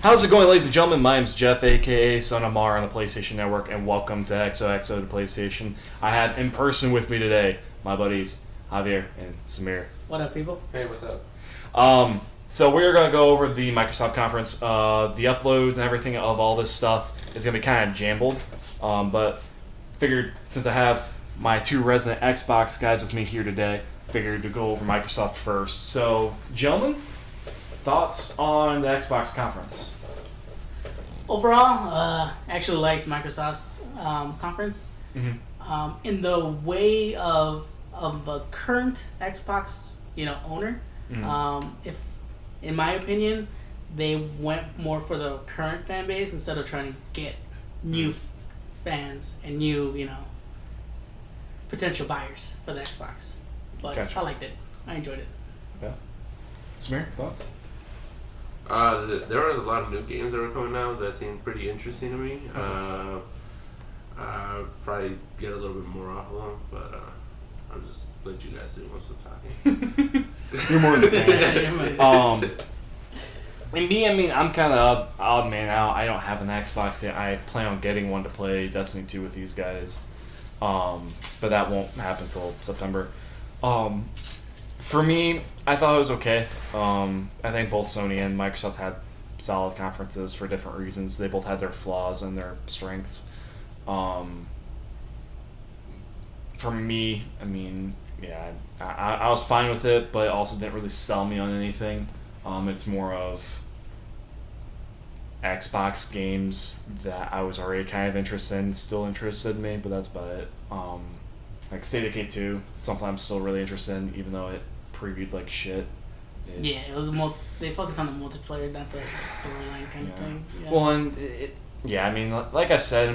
How's it going, ladies and gentlemen? My name's Jeff, aka SonOfMar on the PlayStation Network, and welcome to XOXO to PlayStation. I have in person with me today my buddies Javier and Samir. What up, people? Hey, what's up? So we're going to go over the Microsoft conference. The uploads and everything of all this stuff is going to be kind of jumbled, but figured since I have my two resident Xbox guys with me here today, figured to go over Microsoft first. So, gentlemen, thoughts on the Xbox conference? Overall, I actually liked Microsoft's conference. Mm-hmm. In the way of a current Xbox, owner. Mm-hmm. If, in my opinion, they went more for the current fan base instead of trying to get new fans and new, potential buyers for the Xbox. But Gotcha. I liked it. I enjoyed it. Okay. Samir, thoughts? There are a lot of new games that were coming out that seemed pretty interesting to me. Probably get a little bit more off of them, but I'll just let you guys do most of the talking. You're more than fan. I'm kind of odd man out. I don't have an Xbox yet. I plan on getting one to play Destiny 2 with these guys, but that won't happen until September. For me, I thought it was okay. I think both Sony and Microsoft had solid conferences for different reasons. They both had their flaws and their strengths. For me, I was fine with it, but it also didn't really sell me on anything. It's more of Xbox games that I was already kind of interested in, still interested in me, but that's about it. Like State of Decay 2, something I'm still really interested in, even though it previewed like shit. It was they focused on the multiplayer, not the storyline kind of thing. Yeah. Well, and like I said,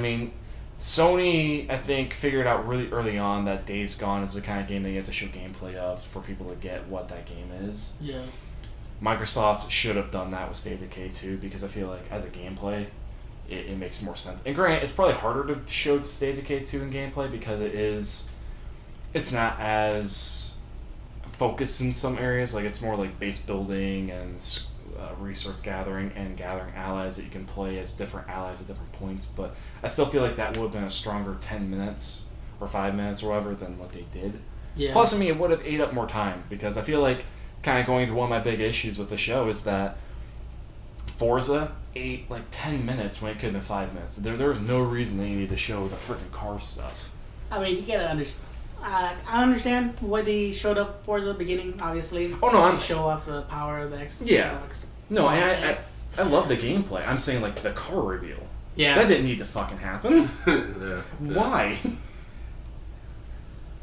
Sony, I think, figured out really early on that Days Gone is the kind of game that you have to show gameplay of for people to get what that game is. Yeah. Microsoft should have done that with State of Decay 2 because I feel like as a gameplay, it makes more sense. And granted, it's probably harder to show State of Decay 2 in gameplay because it's not as focused in some areas. Like, it's more like base building and resource gathering and gathering allies that you can play as different allies at different points. But I still feel like that would have been a stronger 10 minutes or 5 minutes or whatever than what they did. Yeah. Plus, it would have ate up more time because I feel like kind of going to one of my big issues with the show is that Forza ate like 10 minutes when it could have been 5 minutes. There was no reason they needed to show the freaking car stuff. You gotta understand. I understand why they showed up Forza at the beginning, obviously. Oh, no, to show off the power of the X. Yeah. No, I love the gameplay. I'm saying, like, the car reveal. Yeah. That didn't need to fucking happen. Yeah. Why?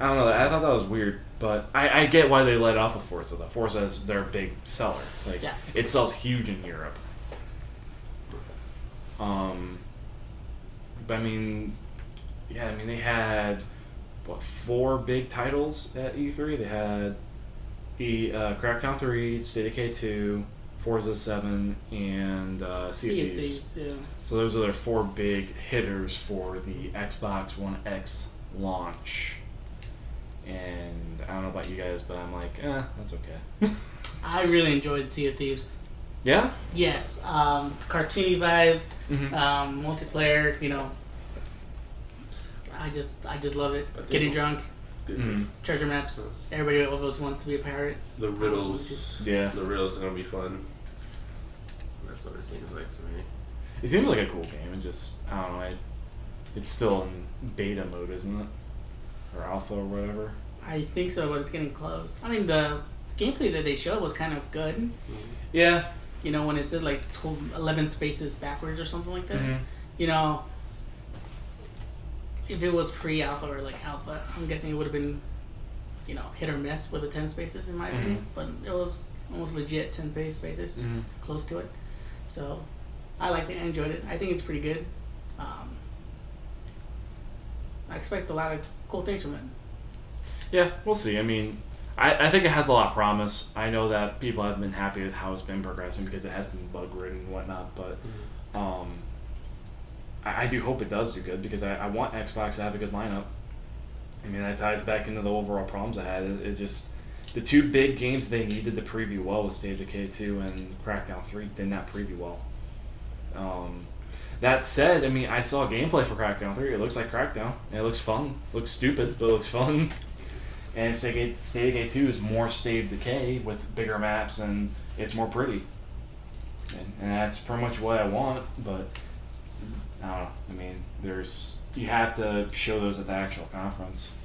I don't know. I thought that was weird, but I get why they let off with Forza, though. Forza is their big seller. Like, yeah. It sells huge in Europe. But they had 4 big titles at E3. They had Crackdown 3, State of Decay 2, Forza 7, and Sea of Thieves. Yeah. So those are their 4 big hitters for the Xbox One X launch. And I don't know about you guys, but I'm like, that's okay. I really enjoyed Sea of Thieves. Yeah? Yes. Cartoony vibe, multiplayer, I just love it. Getting drunk, treasure maps. Everybody almost wants to be a pirate. The riddles. Yeah. The riddles are going to be fun. That's what it seems like to me. It seems like a cool game. It just, I don't know, it's still in beta mode, isn't it? Or alpha or whatever. I think so, but it's getting close. The gameplay that they showed was kind of good. Mm-hmm. Yeah. When it said like 11 spaces backwards or something like that. Mm-hmm. If it was pre-alpha or like alpha, I'm guessing it would have been, hit or miss with the 10 spaces in my opinion. But it was almost legit 10 spaces, close to it. So I liked it. I enjoyed it. I think it's pretty good. I expect a lot of cool things from it. Yeah, we'll see. I think it has a lot of promise. I know that people have been happy with how it's been progressing because it has been bug-ridden and whatnot, but I do hope it does do good because I want Xbox to have a good lineup. That ties back into the overall problems I had. It just, the 2 big games they needed to preview well was State of Decay 2 and Crackdown 3 did not preview well. That said, I mean, I saw gameplay for Crackdown 3. It looks like Crackdown. It looks fun. It looks stupid, but it looks fun. And State of Decay 2 is more State of Decay with bigger maps, and it's more pretty. And that's pretty much what I want, but I don't know. I mean, you have to show those at the actual conference.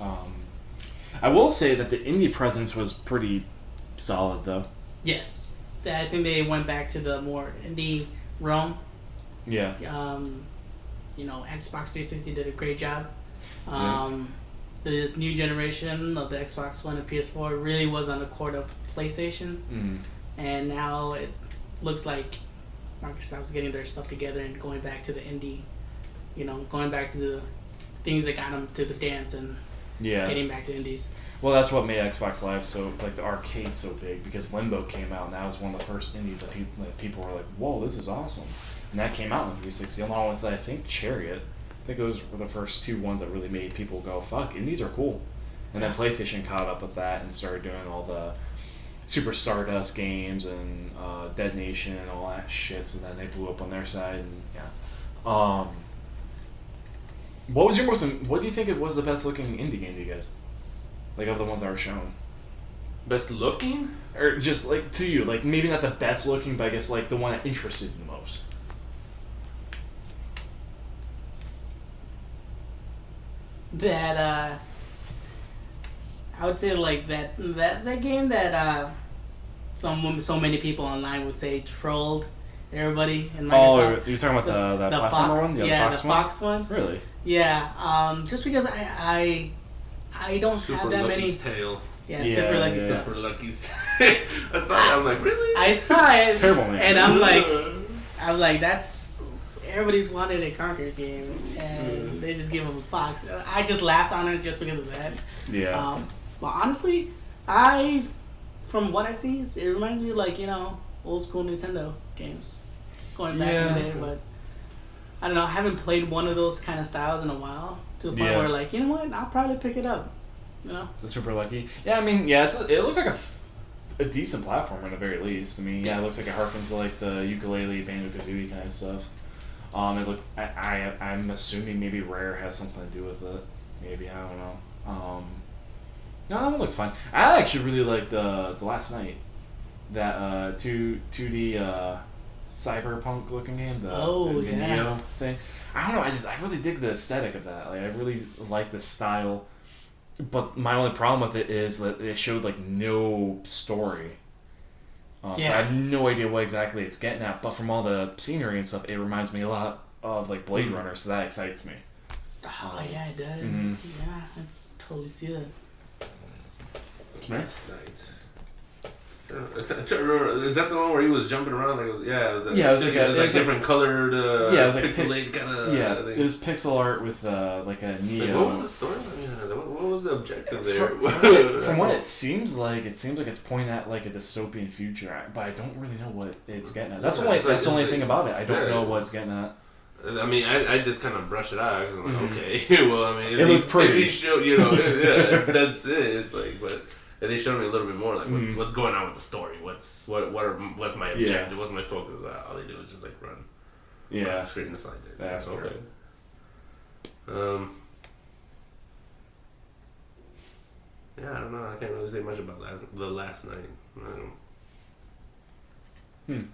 I will say that the indie presence was pretty solid, though. Yes. I think they went back to the more indie realm. Yeah. Xbox 360 did a great job. Yeah. This new generation of the Xbox One and PS4 really was on the court of PlayStation. Mm. And now it looks like Microsoft's getting their stuff together and going back to the indie, going back to the things that got them to the dance and getting back to indies. Well, that's what made Xbox Live the arcade so big, because Limbo came out, and that was one of the first indies that people were like, whoa, this is awesome. And that came out in 360, along with, I think, Chariot. I think those were the first two ones that really made people go, fuck, indies are cool. And then PlayStation caught up with that and started doing all the Super Stardust games and Dead Nation and all that shit, so then they blew up on their side, and what do you think it was the best looking indie game to you guys? Like, of the ones that were shown? Best looking? Or just, like, to you, like, maybe not the best looking, but I guess, like, the one that interested you the most. That, I would say, like, that game that, so many people online would say trolled everybody in Microsoft. Oh, you're talking about the platformer one? The Fox one? Really? Yeah, just because I don't Super have that Lucky's many... Tale. Yeah, Super Lucky stuff. Super Lucky's Tale. I saw it, I'm like, really? I saw it. Terrible name. And I'm like, that's... Everybody's wanted a Conquer game, and they just give them a Fox. I just laughed on it just because of that. Yeah. But honestly, from what I see, it reminds me of, like, old school Nintendo games. Going back in the day, but... I don't know, I haven't played one of those kind of styles in a while, to the point where, like, you know what, I'll probably pick it up, The Super Lucky. Yeah, I mean, it looks like a decent platform at the very least. I mean, it looks like it harkens to, like, the ukulele, Banjo-Kazooie kind of stuff. I'm assuming maybe Rare has something to do with it. Maybe, I don't know. No, that one looked fine. I actually really liked the Last Night. That 2D cyberpunk looking game, the Neo thing. I don't know, I really dig the aesthetic of that. Like, I really like the style. But my only problem with it is that it showed, like, no story. So I have no idea what exactly it's getting at. But from all the scenery and stuff, it reminds me a lot of, like, Blade Runner, so that excites me. Oh, yeah, it does. Mm-hmm. Yeah, I totally see that. Nice. I'm trying to remember. Is that the one where he was jumping around? Like, it was like different colored, pixelated kind of. Yeah, thing. it was pixel art with like a Neo. Like, what was the story? What was the objective there? From what it seems like it's pointing at, like, a dystopian future, but I don't really know what it's getting at. That's the only thing about it. I don't know what it's getting at. I mean, I just kind of brush it out. Cause I'm like, okay, well, I mean, it looked pretty. They showed, that's it. It's like, but. And they showed me a little bit more, like, what's going on with the story. What's my objective? What's my focus? All they do is just, like, run. Yeah. On the screen and slide there. That's okay. Yeah, I don't know. I can't really say much about the Last Night. I don't.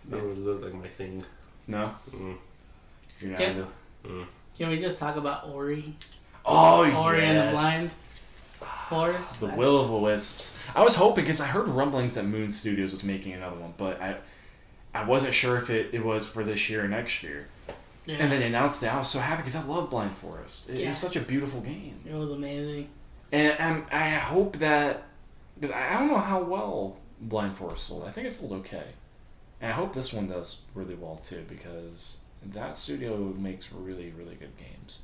Really look like my thing. No. Can we just talk about Ori? Oh, Ori and the Blind Forest. The Will-o'-the-Wisps. I was hoping, because I heard rumblings that Moon Studios was making another one, but I wasn't sure if it was for this year or next year. Yeah. And then they announced it. I was so happy because I love Blind Forest. It was such a beautiful game. It was amazing. And I hope that, because I don't know how well Blind Forest sold. I think it sold okay. And I hope this one does really well too, because that studio makes really, really good games.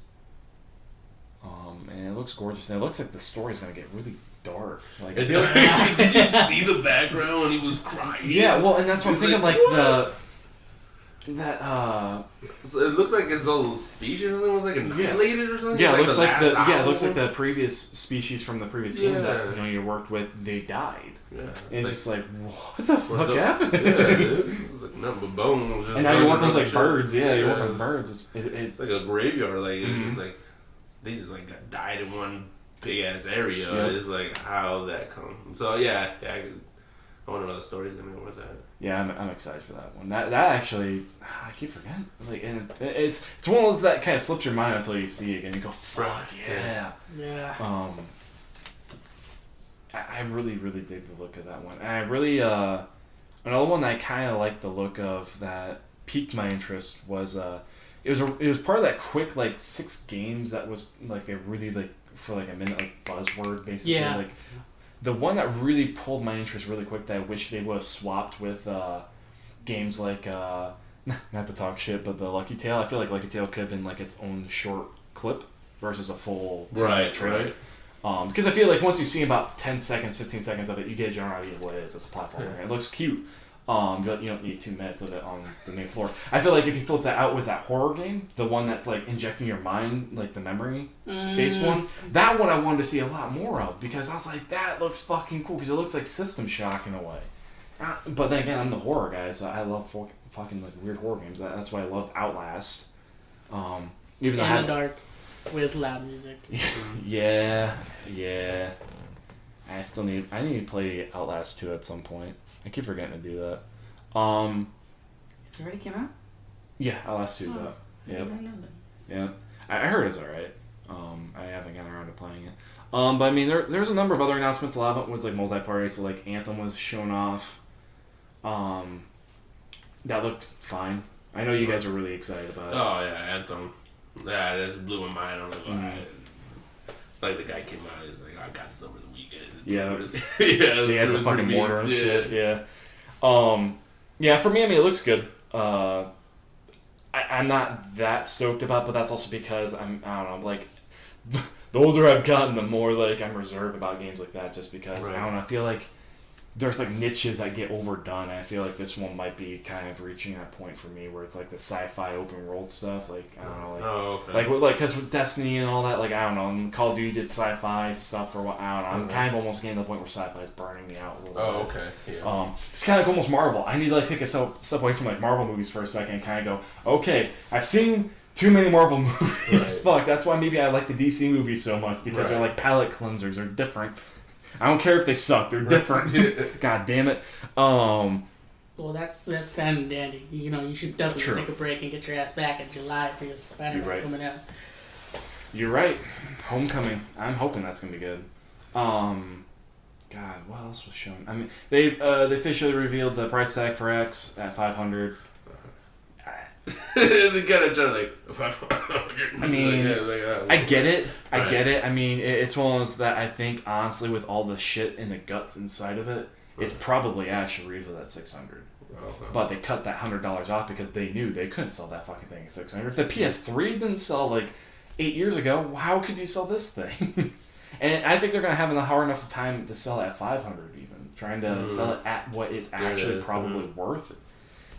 And it looks gorgeous, and it looks like the story's gonna get really dark. Like, did you see the background when he was crying? Yeah, well, and that's what I'm thinking. Like, So it looks like his whole species was like annihilated or something. Yeah, like it looks like the previous species from the previous game that you worked with. They died. Yeah, and it's just like, what the fuck happened? Yeah, it was like, nothing but bones. And now you're working with like birds. Yeah, you're working with birds. It's like a graveyard. Like it's just like they just like got died in one big ass area. Yep. It's like how that come. So yeah. I wonder what the story's gonna go with that. Yeah, I'm excited for that one. That actually, I keep forgetting. Like, and it's one of those that kind of slips your mind until you see it again. You go, fuck yeah. Yeah. I really, really dig the look of that one. And I really, another one that I kind of liked the look of that piqued my interest was, it was part of that quick, like, 6 games that was, like, they really, like, for, like, a minute, like, buzzword, basically. Yeah. Like, the one that really pulled my interest really quick that I wish they would have swapped with games like, not to talk shit, but the Lucky Tale. I feel like Lucky Tale could have been like its own short clip versus a full 2-minute trailer. Right. Because I feel like once you see about 10 seconds, 15 seconds of it, you get a general idea of what it is. It's a platformer. Yeah. It looks cute. But you don't need 2 minutes of it on the main floor. I feel like if you flip that out with that horror game, the one that's like injecting your mind, like the memory-based one, that one I wanted to see a lot more of because I was like, that looks fucking cool because it looks like System Shock in a way. But then again, I'm the horror guy, so I love fucking like weird horror games. That's why I loved Outlast. Even though in the dark with loud music. yeah. I need to play Outlast 2 at some point. I keep forgetting to do that. It's already came out? Yeah, Outlast 2's out. Yep. Yeah. I heard it's alright. I haven't gotten around to playing it. But I mean, there's a number of other announcements. A lot of it was like multi-party, so like Anthem was shown off. That looked fine. I know you guys are really excited about it. Oh yeah, Anthem. Yeah, this blew my mind. I'm like, alright. Like the guy came out, he's like, I got this over the weekend. Yeah. He has a fucking mortar and shit. Yeah. Yeah, for me, I mean, it looks good. I'm not that stoked about, but that's also because I don't know, like, the older I've gotten, the more, like, I'm reserved about games like that, just because, I don't know, I feel like there's, like, niches that get overdone, and I feel like this one might be kind of reaching that point for me where it's, like, the sci-fi open world stuff, like, I don't know, like, like, because with Destiny and all that, like, I don't know, and Call of Duty did sci-fi stuff or what, I don't know, I'm kind of almost getting to the point where sci-fi is burning me out a little bit. Yeah. It's kind of like almost Marvel. I need to, like, take a step away from, like, Marvel movies for a second and kind of go, okay, I've seen too many Marvel movies. Fuck, that's why maybe I like the DC movies so much, because they're, like, palate cleansers, they're different. I don't care if they suck; they're different. God damn it. Well, that's fine and dandy. You know, you should definitely take a break and get your ass back in July because Spider-Man's coming out. You're right. Homecoming. I'm hoping that's gonna be good. God, what else was shown? I mean, they officially revealed the price tag for X at $500. They gotta try like 500. I mean, I get it. I get it. I mean, it's one of those that I think, honestly, with all the shit and the guts inside of it, it's probably actually retailed at $600. But they cut that $100 off because they knew they couldn't sell that fucking thing at $600. If the PS3 didn't sell like 8 years ago, how could you sell this thing? And I think they're gonna have a hard enough time to sell it at $500, even trying to sell it at what it's actually probably worth.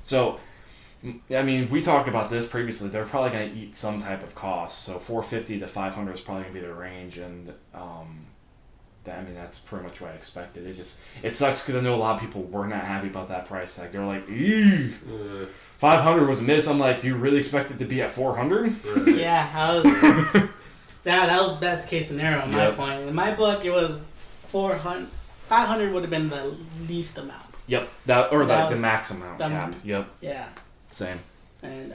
So. I mean, we talked about this previously. They're probably going to eat some type of cost. So $450 to $500 is probably going to be their range, and I mean that's pretty much what I expected. It sucks because I know a lot of people were not happy about that price tag. They're like, eee, 500 was a miss. I'm like, do you really expect it to be at 400? Yeah, that was best case scenario in my point. In my book, it was 400. 500 would have been the least amount. Yep, the max amount cap. Yep. Yeah. Same. And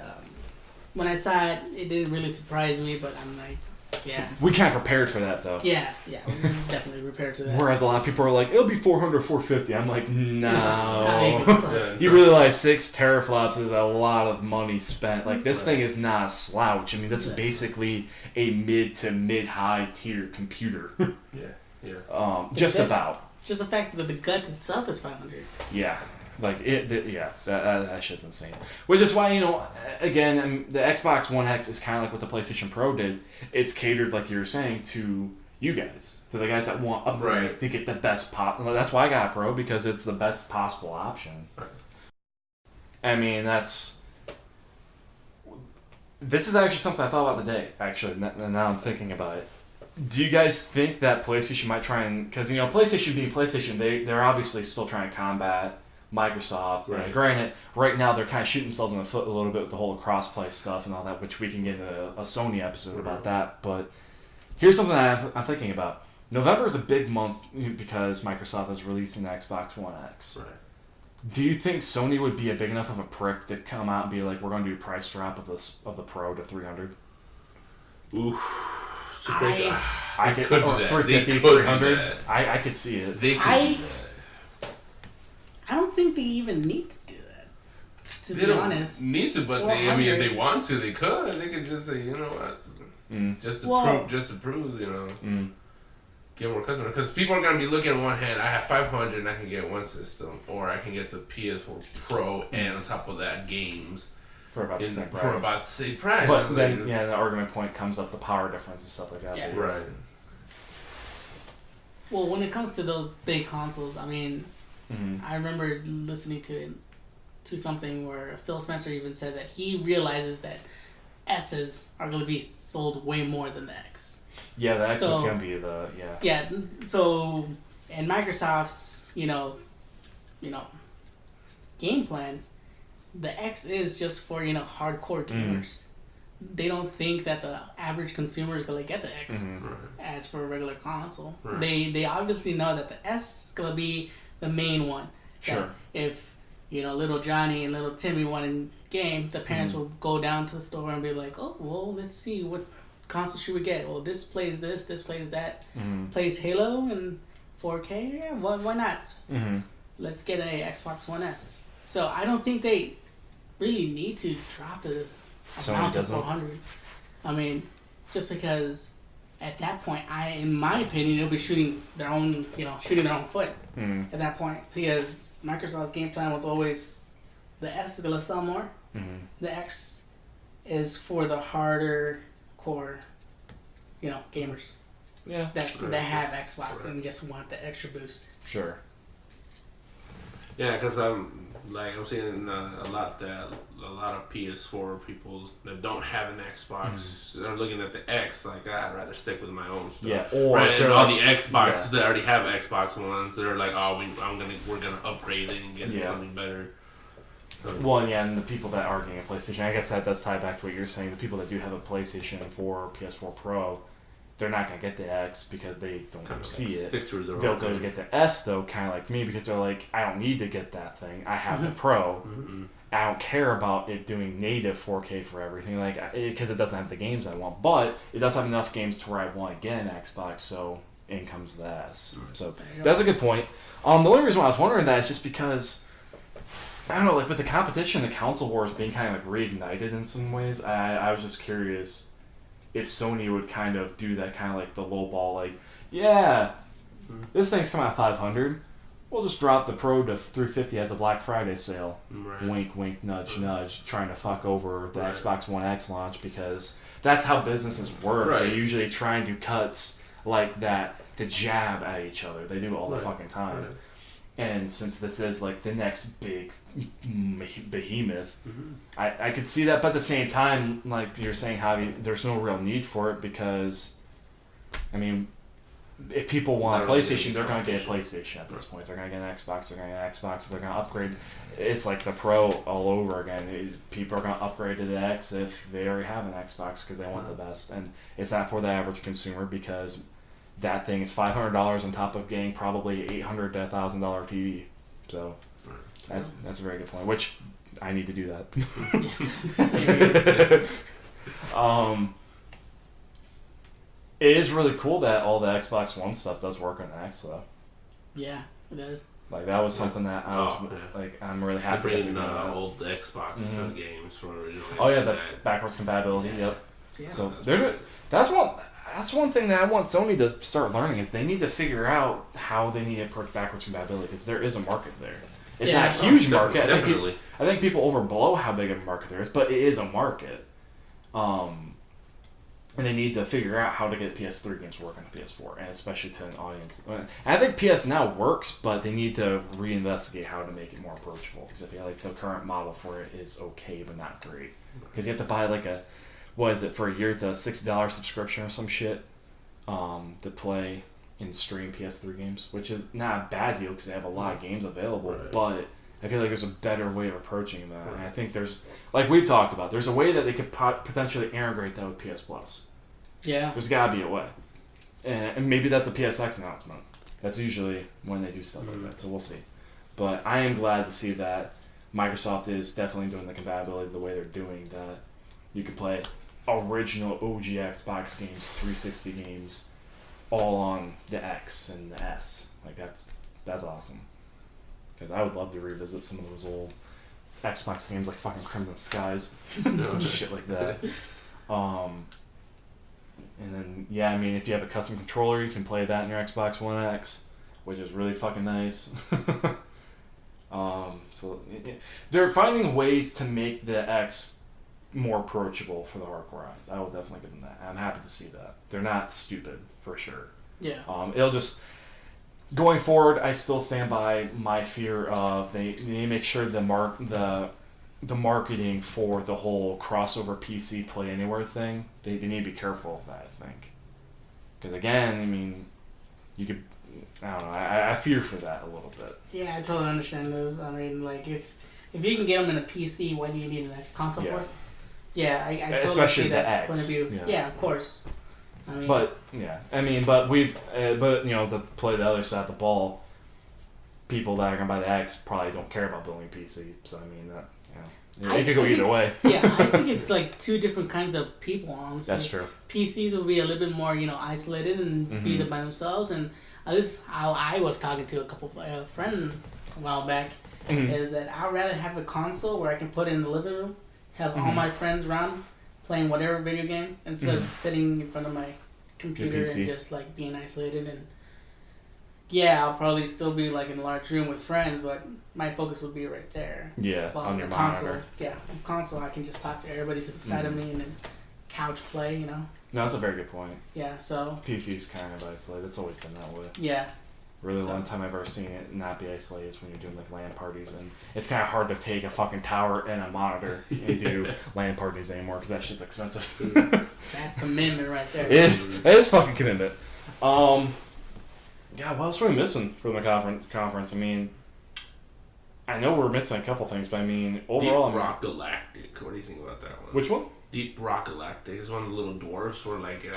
when I saw it, it didn't really surprise me, but I'm like, yeah. We kind of prepared for that, though. Yes, yeah, we definitely prepared for that. Whereas a lot of people are like, it'll be 400, 450. I'm like, no. You realize 6 teraflops is a lot of money spent. Like, this thing is not a slouch. I mean, this is basically a mid to mid-high tier computer. Just about. Just the fact that the guts itself is 500. Yeah. Like, that shit's insane. Which is why, you know, again, the Xbox One X is kind of like what the PlayStation Pro did. It's catered, like you were saying, to you guys. To the guys that want upgrade to get the best That's why I got a Pro, because it's the best possible option. Right. I mean, this is actually something I thought about today, actually, now I'm thinking about it. Do you guys think that PlayStation might try and... Because, you know, PlayStation being PlayStation, they're obviously still trying to combat Microsoft. Right. And granted, right now they're kind of shooting themselves in the foot a little bit with the whole crossplay stuff and all that, which we can get into a Sony episode about that. But here's something that I'm thinking about. November is a big month because Microsoft is releasing the Xbox One X. Right. Do you think Sony would be a big enough of a prick to come out and be like, we're going to do a price drop of the Pro to $300? Oof. I could do or that. 350, They could do 300. that. I could see it. They could do that. I don't think they even need to do that. To They be don't honest, need to, but they, I mean, if they want to, they could. They could just say, you know what, just to prove, you know, get more customers. Because people are gonna be looking on one hand. I have 500, and I can get one system, or I can get the PS4 Pro, and on top of that, games For about the same price. For about the same price. But then, the argument point comes up the power difference and stuff like that. Yeah. Right. well, when it comes to those big consoles, I mean, I remember listening to something where Phil Spencer even said that he realizes that S's are going to be sold way more than the X. Yeah, the X is So- going to be the, Yeah, so in Microsoft's, game plan, the X is just for, hardcore gamers. They don't think that the average consumer is going to get the X as for a regular console. Right. They obviously know that the S is going to be the main one. Sure. That if, little Johnny and little Timmy want a game, the parents will go down to the store and be like, oh, well, let's see, what console should we get? Well, this plays this plays that, plays Halo and 4K. Yeah, why not? Let's get an Xbox One S. So I don't think they really need to drop the amount to 400. I mean, just because at that point, in my opinion, they'll be shooting their own foot at that point, because Microsoft's game plan was always the S is gonna sell more. The X is for the harder core, gamers. Yeah. That have Xbox and just want the extra boost. Sure. Yeah, because I'm seeing a lot of PS4 people that don't have an Xbox are looking at the X like, I'd rather stick with my own stuff. Yeah, or and they're all like, the Xboxes that already have Xbox Ones, they're like, oh, we're gonna upgrade it and get something better. Well, yeah, and the people that are getting a PlayStation, I guess that does tie back to what you're saying. The people that do have a PlayStation 4, PS4 Pro, they're not going to get the X because they don't see it. Stick to their They'll go to get the S, though, kind of like me, because they're like, I don't need to get that thing. I have the Pro. I don't care about it doing native 4K for everything, because it doesn't have the games I want. But it does have enough games to where I want to get an Xbox, so in comes the S. So that's a good point. The only reason why I was wondering that is just because, I don't know, with the competition, the console wars being kind of reignited in some ways, I was just curious if Sony would kind of do that kind of like the low ball, this thing's coming out $500. We'll just drop the Pro to $350 as a Black Friday sale. Right. Wink, wink, nudge, nudge, trying to fuck over the Xbox One X launch, because that's how businesses work. Right. They usually try and do cuts like that to jab at each other. They do it all the fucking time. Right. And since this is like the next big behemoth, I could see that, but at the same time, like you're saying, Javi, there's no real need for it, because, I mean, if people want a PlayStation, they're going to get a PlayStation at this point. If they're going to get an Xbox, they're going to get an Xbox. If they're going to upgrade, it's like the Pro all over again. People are going to upgrade to the X if they already have an Xbox because they want the best. And it's not for the average consumer, because that thing is $500 on top of getting probably $800 to $1,000 TV. So that's a very good point. Which I need to do that. It is really cool that all the Xbox One stuff does work on the X, though. Yeah, it does. Like, that was something that I was I'm really happy They to bring do. old Xbox games from originally. Oh yeah, the backwards compatibility. Yeah. Yep. Yeah. So that's one thing that I want Sony to start learning, is they need to figure out how they need to approach backwards compatibility, because there is a market there. It's not a huge market. Definitely. I think people overblow how big of a market there is, but it is a market. And they need to figure out how to get PS3 games working on PS4, and especially to an audience. And I think PS Now works, but they need to reinvestigate how to make it more approachable, because I feel like the current model for it is okay, but not great. Because you have to buy for a year, it's a $6 subscription or some shit to play and stream PS3 games, which is not a bad deal because they have a lot of games available, but I feel like there's a better way of approaching that. And I think there's, like we've talked about, there's a way that they could potentially integrate that with PS Plus. Yeah. There's got to be a way. And maybe that's a PSX announcement. That's usually when they do stuff like that, so we'll see. But I am glad to see that Microsoft is definitely doing the compatibility the way they're doing, that you can play original OG Xbox games, 360 games, all on the X and the S. Like, that's awesome. Because I would love to revisit some of those old Xbox games like fucking Crimson Skies. Shit like that. And then, yeah, I mean, if you have a custom controller, you can play that in your Xbox One X, which is really fucking nice. They're finding ways to make the X more approachable for the hardcore eyes. I will definitely give them that. I'm happy to see that. They're not stupid, for sure. Yeah. It'll just... Going forward, I still stand by my fear of they make sure the marketing for the whole crossover PC Play Anywhere thing, they need to be careful of that, I think. Because again, I mean, you could... I don't know. I fear for that a little bit. Yeah, I totally understand those. I mean, like, if you can get them in a PC, why do you need a console for it? Yeah, I totally especially see that X. point of view. Yeah, of course. I mean, but you know, to play the other side of the ball, people that are gonna buy the X probably don't care about building a PC. So I mean, that it could go either way. Yeah, I think it's like two different kinds of people. Honestly, that's true. PCs will be a little bit more, isolated and be there by themselves. And this is how I was talking to a couple of friends a while back. Is that I'd rather have a console where I can put it in the living room, have all my friends around playing whatever video game, instead of sitting in front of my computer and just like being isolated. And yeah, I'll probably still be like in a large room with friends, but my focus would be right there. Yeah, while on your console, monitor. Yeah, on console I can just talk to everybody to the side of me and then couch play. No, that's a very good point. Yeah, so PC's kind of isolated. It's always been that way. Yeah. Really, the one time I've ever seen it not be isolated is when you're doing like LAN parties, and it's kind of hard to take a fucking tower and a monitor and do LAN parties anymore because that shit's expensive. That's commitment right there. It is fucking commitment. God, what else are we missing from the conference? I mean, I know we're missing a couple things, but I mean, overall, Deep Rock Galactic. What do you think about that one? Which one? Deep Rock Galactic is one of the little dwarfs where like the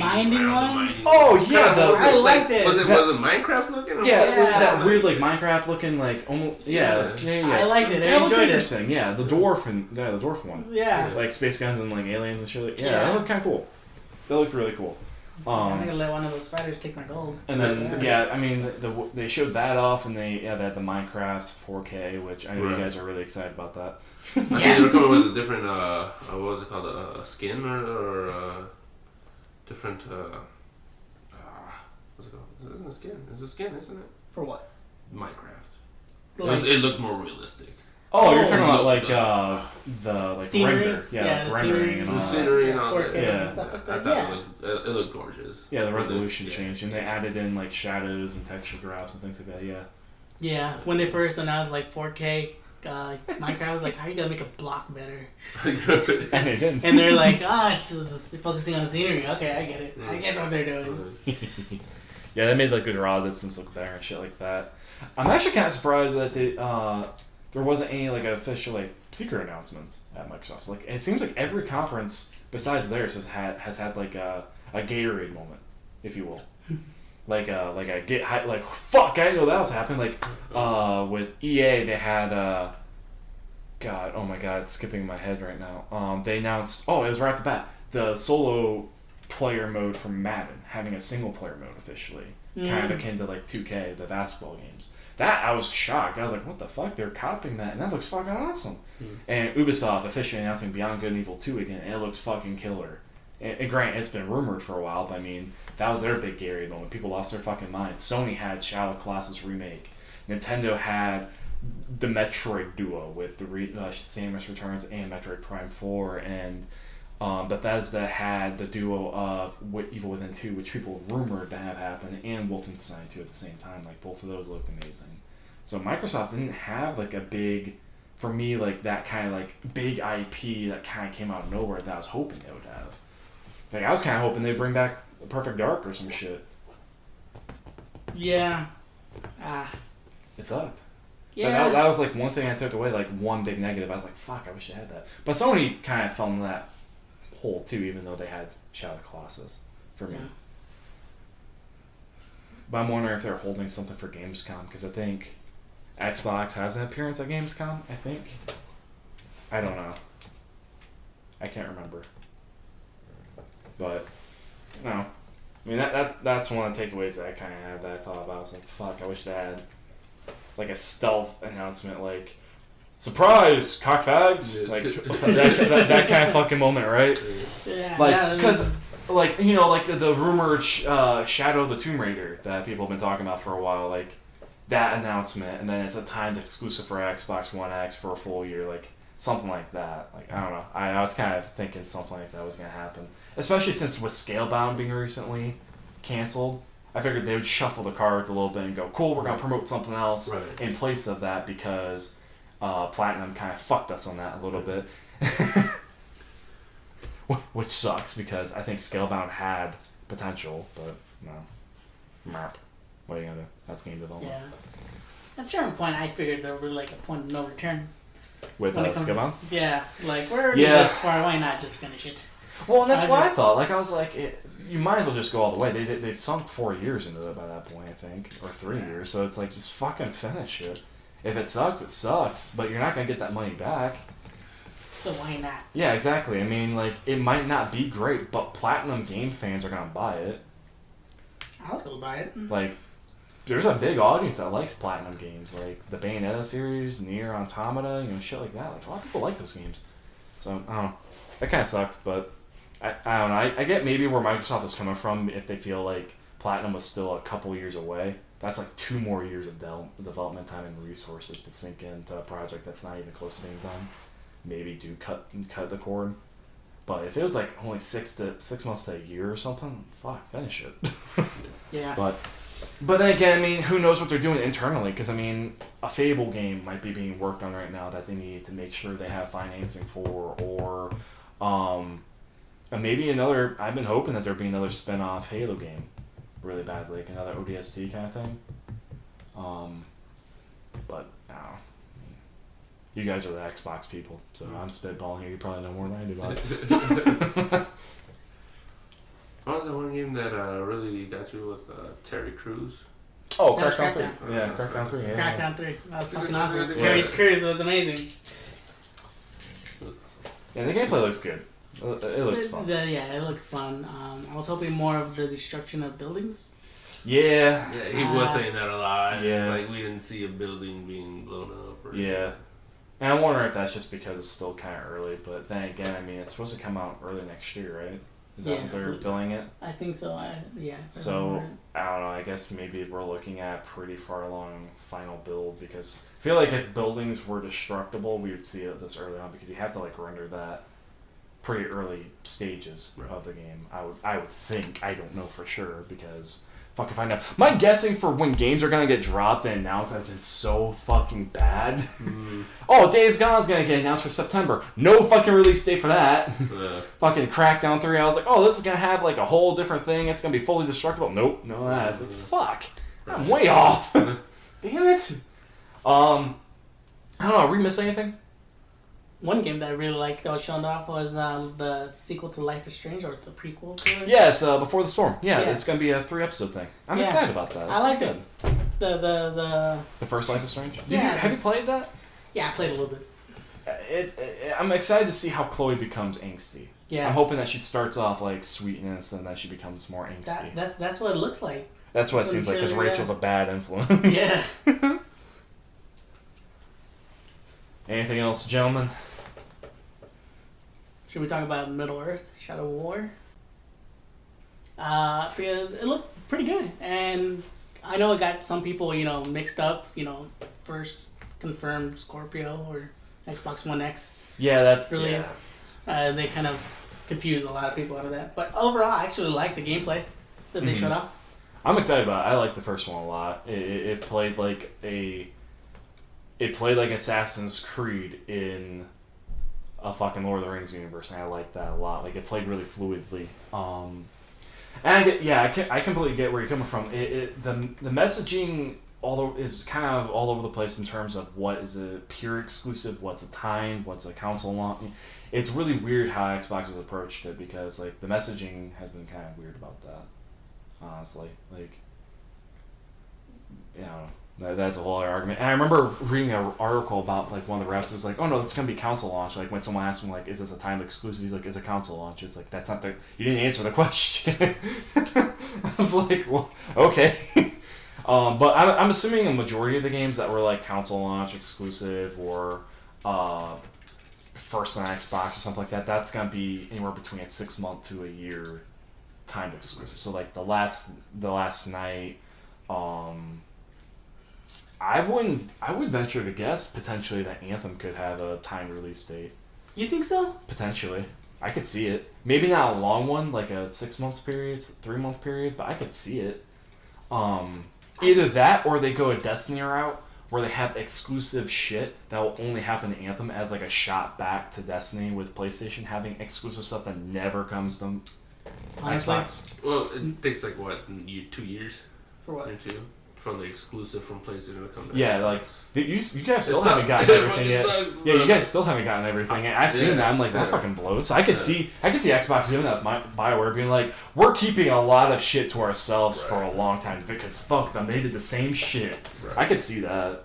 mining one. I liked it. Was it Minecraft looking? Yeah, that weird like Minecraft looking like almost yeah. I liked it. I enjoyed it. Interesting. Yeah, the dwarf one. Yeah. Like space guns and like aliens and shit. That looked kind of cool. That looked really cool. I'm gonna let one of those spiders take my gold. And then I mean they showed that off, and they had the Minecraft 4K, which I know you guys are really excited about that. Yes. They were coming with a different what was it called, a skin or different what's it called? It isn't a skin. It's a skin, isn't it? For what? Minecraft. It looked more realistic. Oh, you're talking about like the like scenery? render, the rendering and all that. Scenery and all that. And stuff like that. I thought it looked gorgeous. Yeah, the resolution changed, and they added in like shadows and texture drops and things like that. Yeah. Yeah, when they first announced like 4K Minecraft, was like, how are you gonna make a block better? And they didn't. And they're like, it's just focusing on the scenery. Okay, I get it. I get what they're doing. Yeah, they made like the draw distance look better and shit like that. I'm actually kind of surprised that there wasn't any like official like secret announcements at Microsoft. Like it seems like every conference besides theirs has had like a Gatorade moment, if you will. Like a get high, like fuck, I didn't know that was happening. Like with EA they had God, oh my god, it's skipping my head right now. They announced, it was right off the bat, the solo player mode from Madden, having a single player mode officially, kind of akin to like 2K, the basketball games. That I was shocked. I was like, what the fuck? They're copying that, and that looks fucking awesome. And Ubisoft officially announcing Beyond Good and Evil 2 again, and it looks fucking killer. And granted, it's been rumored for a while, but I mean, that was their big Gary moment. People lost their fucking minds. Sony had Shadow of the Colossus remake. Nintendo had the Metroid duo with the Samus Returns and Metroid Prime 4, and Bethesda had the duo of Evil Within 2, which people rumored to have happened, and Wolfenstein 2 at the same time. Like, both of those looked amazing. So Microsoft didn't have like a big, for me, like that kind of like big IP that kind of came out of nowhere that I was hoping they would have. Like, I was kind of hoping they'd bring back Perfect Dark or some shit. Yeah. It sucked. Yeah. That was like one thing I took away, like one big negative. I was like, fuck, I wish I had that. But Sony kind of fell in that hole too, even though they had Shadow of the Colossus for me. Yeah. But I'm wondering if they're holding something for Gamescom, because I think Xbox has an appearance at Gamescom, I think. I don't know. I can't remember. But, no. I mean, that's one of the takeaways that I kind of had that I thought about. I was like, fuck, I wish they had like a stealth announcement, like, surprise, cockfags! Yeah. Like, that kind of fucking moment, right? Yeah. Like, because, like, you know, like the rumored Shadow of the Tomb Raider that people have been talking about for a while, like, that announcement, and then it's a timed exclusive for Xbox One X for a full year, like, something like that. Like, I don't know. I was kind of thinking something like that was going to happen. Especially since with Scalebound being recently canceled, I figured they would shuffle the cards a little bit and go, cool, we're going to promote something else in place of that, because Platinum kind of fucked us on that a little bit. Which sucks, because I think Scalebound had potential, but no. Map. What are you going to do? That's game development. Yeah. At a certain point, I figured there was like a point of no return. With Scalebound? Yeah. Like, we're already this far, why not just finish it? Well, and that's what I thought. Like, I was like, you might as well just go all the way. They've sunk 4 years into it by that point, I think, or 3 years. So it's like, just fucking finish it. If it sucks, it sucks. But you're not gonna get that money back. So why not? Yeah, exactly. I mean, like, it might not be great, but Platinum game fans are gonna buy it. I'll still buy it. Like, there's a big audience that likes Platinum games, like the Bayonetta series, Nier Automata, shit like that. Like, a lot of people like those games. So I don't know. That kind of sucked, but. I don't know. I get maybe where Microsoft is coming from if they feel like Platinum was still a couple years away. That's like 2 more years of development time and resources to sink into a project that's not even close to being done. Maybe do cut the cord. But if it was like only 6 months to a year or something, fuck, finish it. Yeah. But then again, I mean, who knows what they're doing internally? Because, I mean, a Fable game might be being worked on right now that they need to make sure they have financing for, or and maybe another. I've been hoping that there'd be another spin-off Halo game, really badly, like another ODST kind of thing. But I don't know. You guys are the Xbox people, so I'm spitballing here. You probably know more than I do about it. What was that one game that really got you with Terry Crews? Oh, Crackdown 3. Yeah, Crackdown 3. Yeah. Crackdown 3. That was fucking awesome. Yeah. Terry Crews was amazing. It was awesome. Yeah, the gameplay looks good. It looks fun. It looked fun. I was hoping more of the destruction of buildings. Yeah. Yeah, he was saying that a lot. Yeah. It's like we didn't see a building being blown up. Or Yeah. And I wonder if that's just because it's still kind of early, but then again, I mean, it's supposed to come out early next year, right? Is that what they're billing it? I think so. So, I don't know, I guess maybe we're looking at pretty far along final build, because I feel like if buildings were destructible, we would see it this early on, because you have to like render that pretty early stages of the game. I would think. I don't know for sure, because fuck if I know. My guessing for when games are gonna get dropped and announced has been so fucking bad. Oh, Days Gone's gonna get announced for September. No fucking release date for that. Fucking Crackdown 3. I was like, oh, this is gonna have like a whole different thing. It's gonna be fully destructible. Nope, no that. It's like, fuck. I'm way off. Damn it. I don't know. Are we missing anything? One game that I really liked that was shown off was the sequel to Life is Strange, or the prequel to it. Yes, Before the Storm. Yeah, Yes. It's gonna be a 3-episode thing. I'm excited about that. I like good. it. The first Life is Strange. Yeah. Have you played that? Yeah, I played a little bit. I'm excited to see how Chloe becomes angsty. Yeah. I'm hoping that she starts off like sweetness and then she becomes more angsty. That's what it looks like. That's what it seems like, because Rachel's a bad influence. Yeah. Anything else, gentlemen? Should we talk about Middle Earth, Shadow War? Because it looked pretty good, and I know it got some people, mixed up. First confirmed Scorpio or Xbox One X. Yeah, that's release. Yeah. They kind of confused a lot of people out of that, but overall, I actually like the gameplay that they showed off. I'm excited about it. I like the first one a lot. It played like Assassin's Creed in a fucking Lord of the Rings universe, and I like that a lot. Like, it played really fluidly. And I completely get where you're coming from. The messaging kind of all over the place in terms of what is a pure exclusive, what's a timed, what's a console launch. It's really weird how Xbox has approached it because like the messaging has been kind of weird about that. Honestly, like, you know, that's a whole other argument. And I remember reading an article about like one of the reps was like, "Oh no, it's gonna be console launch." Like when someone asked him like, "Is this a timed exclusive?" He's like, "It's a console launch." It's like that's not the you didn't answer the question. I was like, well, okay. But I'm assuming a majority of the games that were like console launch exclusive or first on Xbox or something like that, that's gonna be anywhere between a 6 month to a year timed exclusive. So like the last night, I would venture to guess potentially that Anthem could have a timed release date. You think so? Potentially. I could see it. Maybe not a long one, like a 6 month period, 3 month period, but I could see it. Either that or they go a Destiny route where they have exclusive shit that will only happen to Anthem as like a shot back to Destiny with PlayStation having exclusive stuff that never comes to Xbox. Well, it takes like what, 2 years? For what? Or two? From the exclusive from PlayStation to come to Yeah, Xbox. like you guys still haven't gotten everything yet. Yeah, you guys still haven't gotten everything. I've seen that. I'm like, that fucking blows. So I could see Xbox doing that with BioWare being like, we're keeping a lot of shit to ourselves for a long time because fuck them, they did the same shit. Right. I could see that.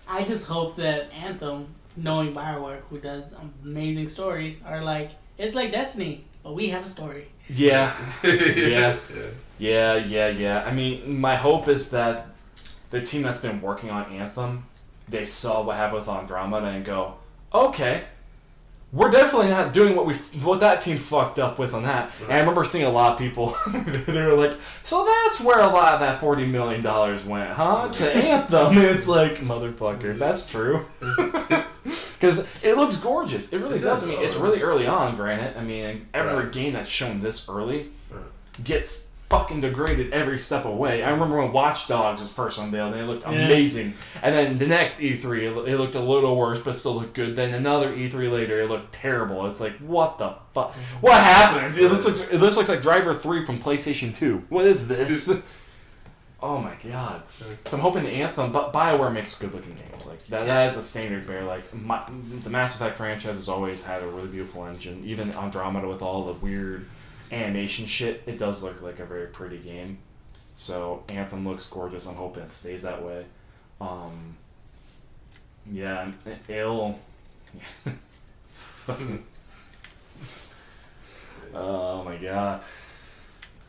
I just hope that Anthem, knowing BioWare, who does amazing stories, are like, it's like Destiny, but we have a story. Yeah. Yeah. I mean, my hope is that the team that's been working on Anthem, they saw what happened with Andromeda and go, okay, we're definitely not doing what that team fucked up with on that. Right. And I remember seeing a lot of people, they were like, so that's where a lot of that $40 million went, huh? To Anthem. And it's like, motherfucker, that's true. Because it looks gorgeous. It really does. I mean, it's really early on, granted. I mean, every game that's shown this early gets fucking degraded every step away. I remember when Watch Dogs was first unveiled and it looked amazing. And then the next E3, it looked a little worse, but still looked good. Then another E3 later, it looked terrible. It's like, what the fuck? What happened? It looks like Driver 3 from PlayStation 2. What is this? Oh my god. So I'm hoping Anthem, but BioWare makes good looking games. Like that is a standard bear. Like the Mass Effect franchise has always had a really beautiful engine. Even Andromeda with all the weird animation shit, it does look like a very pretty game. So Anthem looks gorgeous. I'm hoping it stays that way. Yeah, it'll. Oh my god.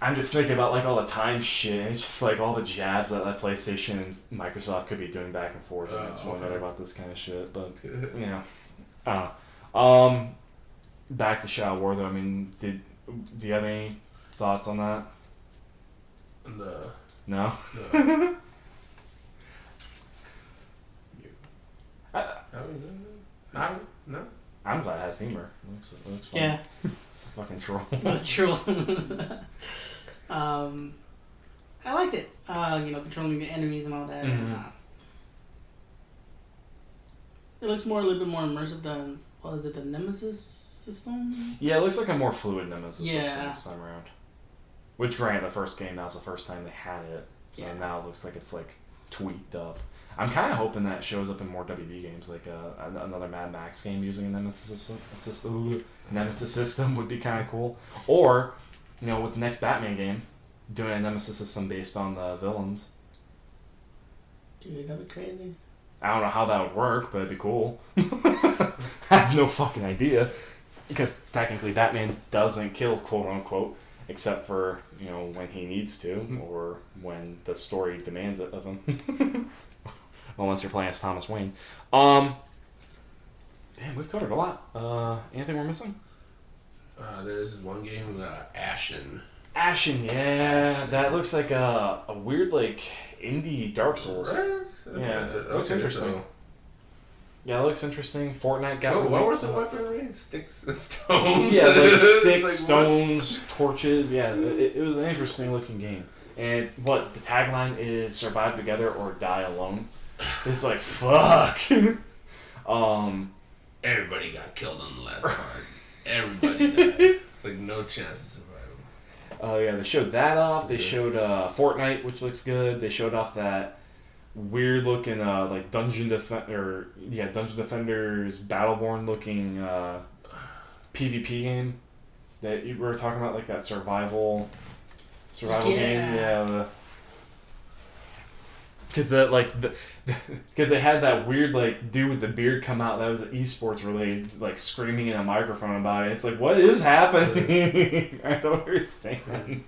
I'm just thinking about like all the time shit. And it's just like all the jabs that PlayStation and Microsoft could be doing back and forth against one another about this kind of shit. But you know, I don't know. Back to Shadow War though. I mean, do you have any thoughts on that? No. No. I'm glad it has humor. It looks fun. Yeah. Fucking troll. That's true. I liked it. Controlling the enemies and all that. Mm-hmm. It looks a little bit more immersive than, what is it, the Nemesis system? Yeah, it looks like a more fluid Nemesis system this time around. Which, granted, the first game, that was the first time they had it. So now it looks like it's like tweaked up. I'm kind of hoping that shows up in more WB games, like another Mad Max game using a Nemesis system would be kind of cool. Or, with the next Batman game, doing a Nemesis system based on the villains. Dude, that'd be crazy. I don't know how that would work, but it'd be cool. I have no fucking idea. Because technically Batman doesn't kill, quote unquote, except for, when he needs to, or when the story demands it of him. Unless you're playing as Thomas Wayne. Damn, we've covered a lot. Anything we're missing? There's one game, Ashen. Ashen, yeah. That looks like a weird, indie Dark Souls. Right? Yeah, it looks interesting. Yeah, it looks interesting. Fortnite got... What was the weaponry? Sticks and stones? Yeah, sticks, stones, torches. Yeah, it was an interesting looking game. And the tagline is survive together or die alone. It's like, fuck. Everybody got killed on the last part. Everybody died. It's like no chance to survive. Oh, yeah, they showed that off. They showed Fortnite, which looks good. They showed off that weird looking like Dungeon Defenders Battleborn looking PvP game that you were talking about, like that survival game. Yeah. Because because they had that weird like dude with the beard come out that was esports related, like screaming in a microphone about it. It's like, what is happening? I don't understand.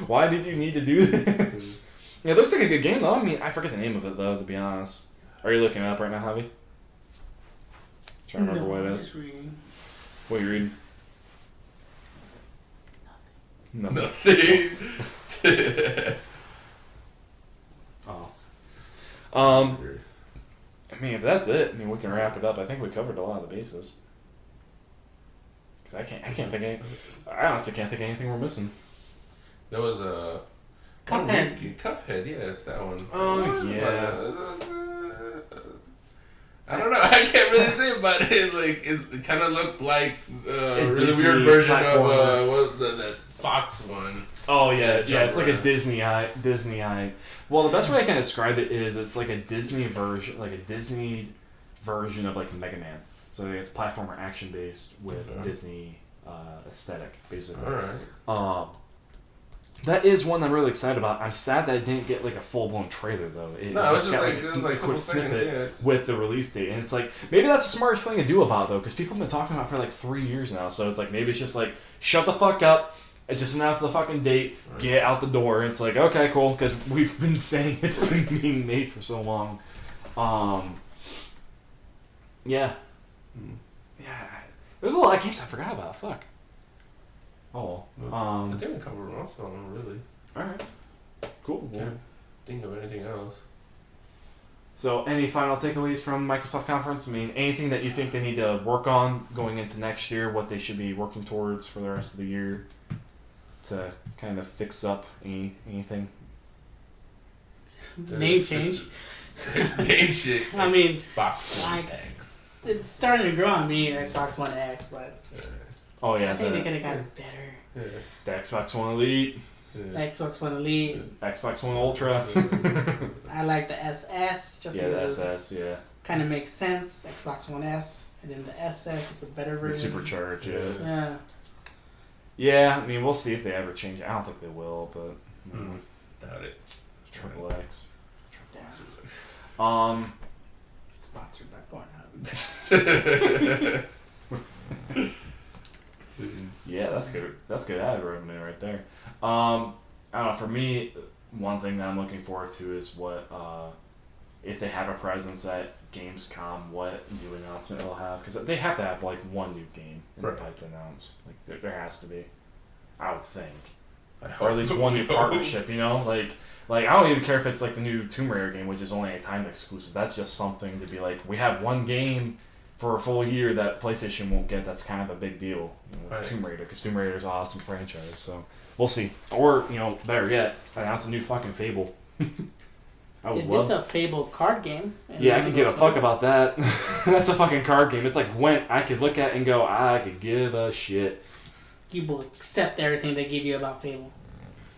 Why did you need to do this? Yeah, it looks like a good game though. I mean, I forget the name of it though, to be honest. Are you looking it up right now, Javi? Trying to remember what it is. What are you reading? Nothing. Oh. I mean, if that's it, I mean, we can wrap it up. I think we covered a lot of the bases. Cause I can't think I honestly can't think of anything we're missing. There was a Cuphead, yes, that one. Oh yeah. I don't know. I can't really say about it. Like it kind of looked like a really Disney weird version platformer. of what was that Fox one. Oh yeah, it's like a Disney. Well, the best way I can describe it is it's like a Disney version of like Mega Man. So it's platformer action based with Disney aesthetic, basically. All right. That is one I'm really excited about. I'm sad that it didn't get like a full blown trailer though. It was got just like a couple seconds, with the release date, and it's like maybe that's the smartest thing to do about though, because people have been talking about it for like 3 years now. So it's like maybe it's just like shut the fuck up. I just announced the fucking date. Right. Get out the door. It's like, okay, cool, because we've been saying it's been being made for so long. Yeah. Yeah. There's a lot of games I forgot about. Fuck. Oh. I think we covered most of them, really. Alright. Cool. Can't think of anything else. So, any final takeaways from Microsoft Conference? I mean, anything that you think they need to work on going into next year, what they should be working towards for the rest of the year to kind of fix up anything? Name change. Name shit. I mean, Xbox One X. It's starting to grow on me, Xbox One X, but oh yeah, I think they could have gotten better. Yeah. The Xbox One Elite. Xbox One Elite. Xbox One Ultra. I like the SS just because the SS, yeah. Kind of makes sense. Xbox One S, and then the SS is the better version. The supercharged, yeah. Yeah. Yeah, I mean, we'll see if they ever change it. I don't think they will, but doubt it. Triple X. Sponsored by Pornhub. Yeah, that's good. That's good ad revenue right there. I don't know. For me, one thing that I'm looking forward to is what if they have a presence at Gamescom, what new announcement they'll have, because they have to have like one new game in the pipe to announce. Like there has to be, I would think, or at least one new partnership. You know, like I don't even care if it's like the new Tomb Raider game, which is only a time exclusive. That's just something to be like, we have one game for a full year that PlayStation won't get. That's kind of a big deal, with Tomb Raider, because Tomb Raider is an awesome franchise. So we'll see. Or, better yet, announce a new fucking Fable. I would love the Fable card game. Yeah, I could give a fuck about that. That's a fucking card game. It's like Gwent. I could look at it and go, I could give a shit. You will accept everything they give you about Fable.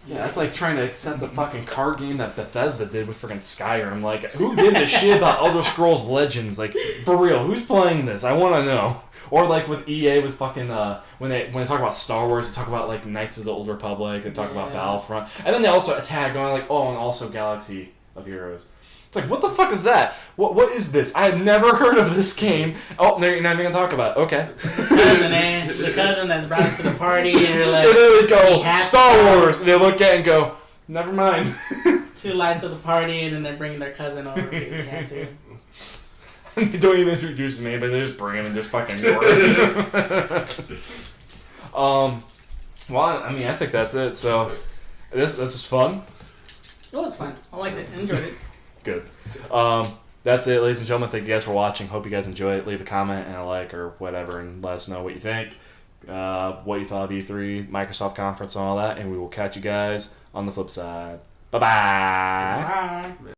Yeah, that's like trying to accept the fucking card game that Bethesda did with freaking Skyrim. Like, who gives a shit about Elder Scrolls Legends? Like, for real, who's playing this? I want to know. Or like with EA, with fucking when they talk about Star Wars, they talk about like Knights of the Old Republic. They talk about Battlefront, and then they also tag on like, and also Galaxy of Heroes. It's like, what the fuck is that? What is this? I have never heard of this game. Oh, you're not even gonna talk about it. Okay. The cousin that's brought him to the party, and you're like, they literally go Star Wars, and they look at it and go, never mind. 2 lights to the party, and then they're bringing their cousin over because they had to. They don't even introduce him, but they just bring him and just fucking ignore him. Well, I mean, I think that's it. So this is fun. It was fun. I liked it. I enjoyed it. Good. That's it, ladies and gentlemen. Thank you guys for watching. Hope you guys enjoy it. Leave a comment and a like or whatever, and let us know what you think, what you thought of E3, Microsoft Conference, and all that. And we will catch you guys on the flip side. Bye-bye. Bye.